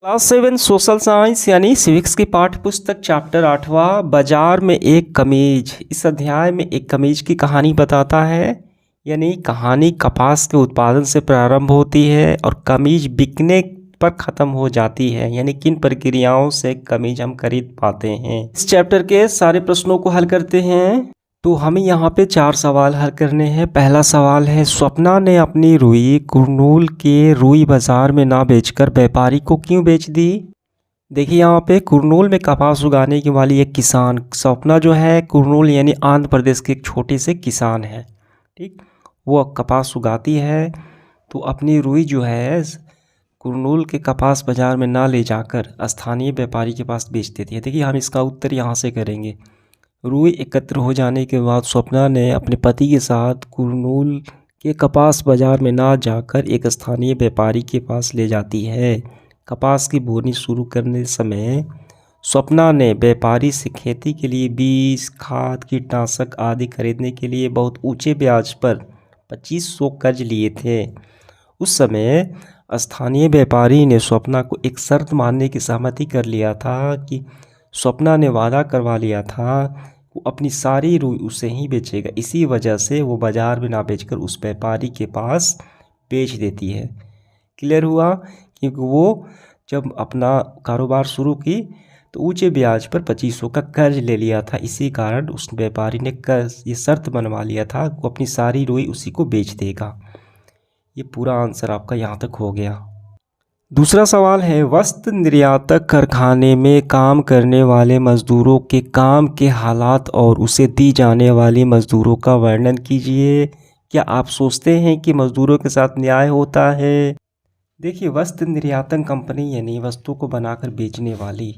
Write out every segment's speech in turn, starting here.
Class 7 social science यानी civics की पाठ्य पुस्तक चैप्टर 8वां बाजार में एक कमीज। इस अध्याय में एक कमीज की कहानी बताता है। यानी कहानी कपास के उत्पादन से प्रारंभ होती है और कमीज बिकने पर ख़त्म हो जाती है। यानी किन प्रक्रियाओं से कमीज हम खरीद पाते हैं। इस चैप्टर के सारे प्रश्नों को हल करते हैं। तो हमें यहाँ पे 4 सवाल हल करने हैं। पहला सवाल है, स्वप्ना ने अपनी रुई कुरनूल के रुई बाजार में ना बेचकर व्यापारी को क्यों बेच दी। देखिए यहाँ पे कुरनूल में कपास उगाने की वाली एक किसान, स्वप्ना जो है कुरनूल यानी आंध्र प्रदेश के एक छोटे से किसान है। ठीक, वो कपास उगाती है तो अपनी रुई जो है कुरनूल के कपास बाजार में ना ले जाकर स्थानीय व्यापारी के पास बेच देती है। देखिए हम इसका उत्तर यहाँ से करेंगे। रुई एकत्र हो जाने के बाद स्वप्ना ने अपने पति के साथ कुरनूल के कपास बाजार में ना जाकर एक स्थानीय व्यापारी के पास ले जाती है। कपास की बोनी शुरू करने समय स्वप्ना ने व्यापारी से खेती के लिए बीज, खाद, कीटनाशक आदि खरीदने के लिए बहुत ऊंचे ब्याज पर 2500 कर्ज लिए थे। उस समय स्थानीय व्यापारी ने स्वप्ना को एक शर्त मानने की सहमति कर लिया था कि स्वप्ना ने वादा करवा लिया था वो अपनी सारी रुई उसे ही बेचेगा। इसी वजह से वो बाजार में ना बेचकर उस व्यापारी के पास बेच देती है। क्लियर हुआ, क्योंकि वो जब अपना कारोबार शुरू की तो ऊंचे ब्याज पर 2500 का कर्ज ले लिया था। इसी कारण उस व्यापारी ने कर्ज ये शर्त बनवा लिया था वो अपनी सारी रुई उसी को बेच देगा। ये पूरा आंसर आपका यहाँ तक हो गया। दूसरा सवाल है, वस्त्र निर्यातक कारखाने में काम करने वाले मजदूरों के काम के हालात और उसे दी जाने वाली मजदूरों का वर्णन कीजिए। क्या आप सोचते हैं कि मजदूरों के साथ न्याय होता है। देखिए वस्त्र निर्यातक कंपनी यानी वस्तु को बनाकर बेचने वाली,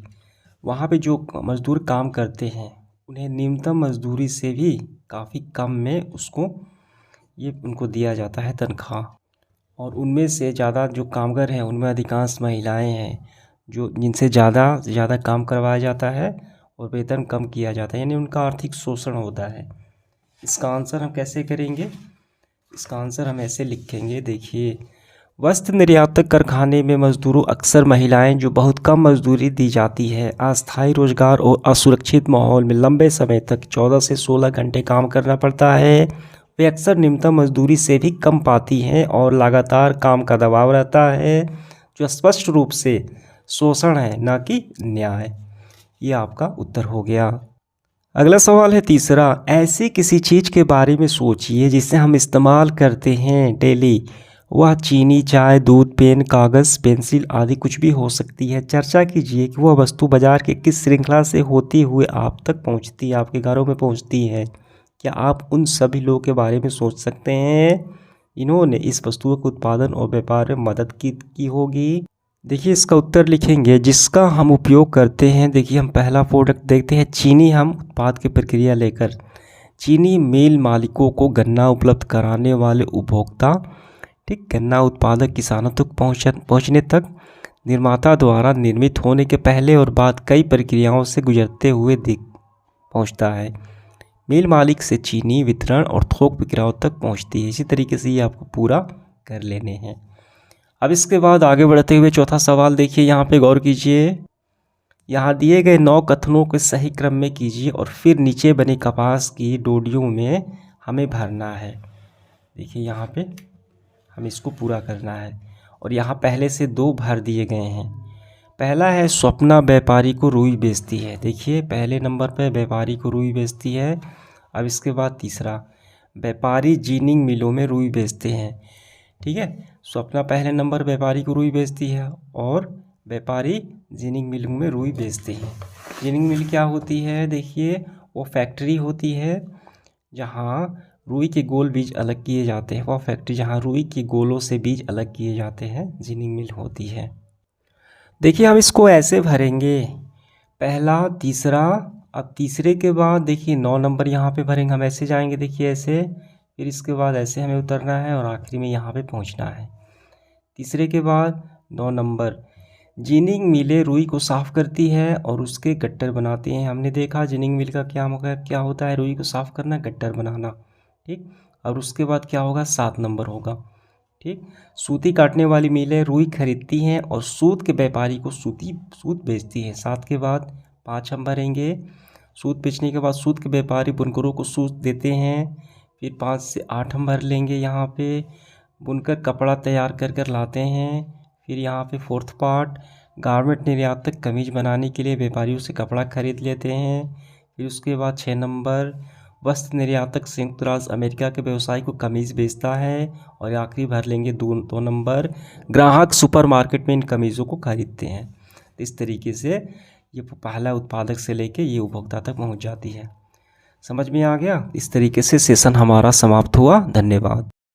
वहाँ पे जो मजदूर काम करते हैं उन्हें न्यूनतम मजदूरी से भी काफ़ी कम में उनको दिया जाता है तनख्वाह। और उनमें से ज़्यादा जो कामगार हैं उनमें अधिकांश महिलाएं हैं जो जिनसे ज़्यादा से ज़्यादा काम करवाया जाता है और वेतन कम किया जाता है, यानी उनका आर्थिक शोषण होता है। इसका आंसर हम कैसे करेंगे, इसका आंसर हम ऐसे लिखेंगे। देखिए वस्त्र निर्यातक कारखाने में मजदूरों अक्सर महिलाएं जो बहुत कम मजदूरी दी जाती है, अस्थायी रोजगार और असुरक्षित माहौल में लंबे समय तक 14 से 16 घंटे काम करना पड़ता है। वे अक्सर न्यूनतम मजदूरी से भी कम पाती हैं और लगातार काम का दबाव रहता है, जो स्पष्ट रूप से शोषण है ना कि न्याय। ये आपका उत्तर हो गया। अगला सवाल है तीसरा, ऐसी किसी चीज़ के बारे में सोचिए जिसे हम इस्तेमाल करते हैं डेली। वह चीनी, चाय, दूध, पेन, कागज़, पेंसिल आदि कुछ भी हो सकती है। चर्चा कीजिए कि वह वस्तु बाजार के किस श्रृंखला से होती हुए आप तक पहुंचती है, आपके घरों में पहुंचती है। क्या आप उन सभी लोगों के बारे में सोच सकते हैं इन्होंने इस वस्तुओं के उत्पादन और व्यापार में मदद की होगी। देखिए इसका उत्तर लिखेंगे जिसका हम उपयोग करते हैं। देखिए हम पहला प्रोडक्ट देखते हैं, चीनी। हम उत्पाद की प्रक्रिया लेकर चीनी मिल मालिकों को गन्ना उपलब्ध कराने वाले उपभोक्ता, ठीक, गन्ना उत्पादक किसानों तक पहुँचने तक निर्माता द्वारा निर्मित होने के पहले और बाद कई प्रक्रियाओं से गुजरते हुए पहुँचता है। मिल मालिक से चीनी वितरण और थोक विक्रेताओं तक पहुंचती है। इसी तरीके से ये आपको पूरा कर लेने हैं। अब इसके बाद आगे बढ़ते हुए चौथा सवाल देखिए, यहाँ पे गौर कीजिए। यहाँ दिए गए 9 कथनों के सही क्रम में कीजिए और फिर नीचे बनी कपास की डोडियों में हमें भरना है। देखिए यहाँ पे हमें इसको पूरा करना है और यहाँ पहले से 2 भर दिए गए हैं। पहला है, स्वप्ना व्यापारी को रुई बेचती है। देखिए पहले नंबर पे व्यापारी को रुई बेचती है। अब इसके बाद तीसरा, व्यापारी जीनिंग मिलों में रुई बेचते हैं। ठीक है, स्वप्ना पहले नंबर व्यापारी को रुई बेचती है और व्यापारी जीनिंग मिलों में रुई बेचते हैं। जीनिंग मिल क्या होती है, देखिए वो फैक्ट्री होती है जहाँ रुई के गोल बीज अलग किए जाते हैं। वो फैक्ट्री जहाँ रुई के गोलों से बीज अलग किए जाते हैं जीनिंग मिल होती है। देखिए हम इसको ऐसे भरेंगे, पहला, तीसरा। अब तीसरे के बाद देखिए 9 नंबर यहाँ पे भरेंगे, हम ऐसे जाएंगे। देखिए ऐसे, फिर इसके बाद ऐसे हमें उतरना है और आखिरी में यहाँ पे पहुँचना है। तीसरे के बाद 9 नंबर, जिनिंग मिलें रुई को साफ़ करती है और उसके गट्टर बनाती हैं। हमने देखा जिनिंग मिल का क्या होता है, रुई को साफ़ करना, गट्टर बनाना। ठीक, और उसके बाद क्या होगा, 7 नंबर होगा। ठीक। सूती काटने वाली मिलें रुई खरीदती हैं और सूत के व्यापारी को सूत बेचती हैं। 7 के बाद 5 हम भरेंगे। सूत बेचने के बाद सूत के व्यापारी बुनकरों को सूत देते हैं। फिर 5 से 8 हम भर लेंगे। यहाँ पे बुनकर कपड़ा तैयार कर कर लाते हैं। फिर यहाँ पे 4th पार्ट, गारमेंट निर्यातक कमीज बनाने के लिए व्यापारियों से कपड़ा खरीद लेते हैं। फिर उसके बाद 6 नंबर, वस्त्र निर्यातक संयुक्त राज्य अमेरिका के व्यवसायी को कमीज बेचता है। और आखिरी भर लेंगे 2 नंबर, ग्राहक सुपरमार्केट में इन कमीज़ों को खरीदते हैं। तो इस तरीके से ये पहला उत्पादक से लेके ये उपभोक्ता तक पहुंच जाती है। समझ में आ गया? इस तरीके से सेशन हमारा समाप्त हुआ। धन्यवाद।